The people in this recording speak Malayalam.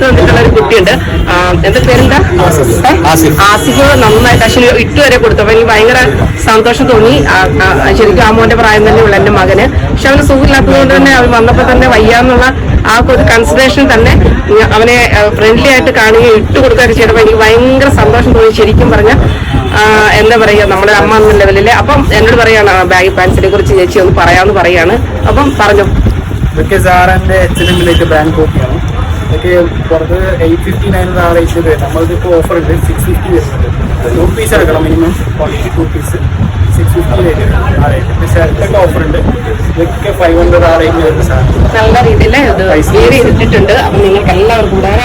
വന്നിട്ടുള്ള ഒരു കുട്ടിയുണ്ട്. എന്താ പേരെന്താ? ആസിഫ്. നന്നായിട്ട് ആക്ച്വലി ഇട്ട് വരെ കൊടുത്തു. അപ്പൊ എനിക്ക് ഭയങ്കര സന്തോഷം തോന്നി. ശരിക്കും ആ മോന്റെ പ്രായം തന്നെയുള്ള എന്റെ മകന്. പക്ഷെ അവന് സുഖമില്ലാത്തത് കൊണ്ട് തന്നെ അവൻ വന്നപ്പോ തന്നെ വയ്യാന്നുള്ള ആ ഒരു കൺസിഡറേഷൻ തന്നെ അവനെ ഫ്രണ്ട്ലി ആയിട്ട് കാണുകയും ഇട്ട് കൊടുക്കുകയൊക്കെ ചെയ്തപ്പോൾ എനിക്ക് ഭയങ്കര സന്തോഷം തോന്നി. ശരിക്കും പറഞ്ഞ എന്താ പറയുക, നമ്മുടെ അമ്മ എന്ന ലെവലില്. അപ്പം എന്നോട് പറയാണ് ബാഗി പാൻസിനെ കുറിച്ച് ചേച്ചി ഒന്ന് പറയാന്ന് പറയാണ്. അപ്പം പറഞ്ഞു. ഇതൊക്കെ സാറിന്റെ H&Mലേക്ക് ബാങ്ക് കോപ്പിയാണ്. ഇതൊക്കെ പുറത്ത് 859 ആളായിട്ട് നമ്മളിതിപ്പോൾ ഓഫർ ഉണ്ട് 650 വരുന്നുണ്ട്. 2 പീസ് എടുക്കണം, മിനിമം ക്വാണ്ടിറ്റി 2 പീസ് 650 ആളായിട്ട്. പക്ഷേ അടുത്തൊക്കെ ഓഫർ ഉണ്ട്. ഇതൊക്കെ 500 ആളായിട്ട് വരുന്ന സാധനം നല്ല രീതിയിൽ ഇത് ചെയ്തിട്ടുണ്ട്. അപ്പം നിങ്ങൾക്ക് എല്ലാവർക്കും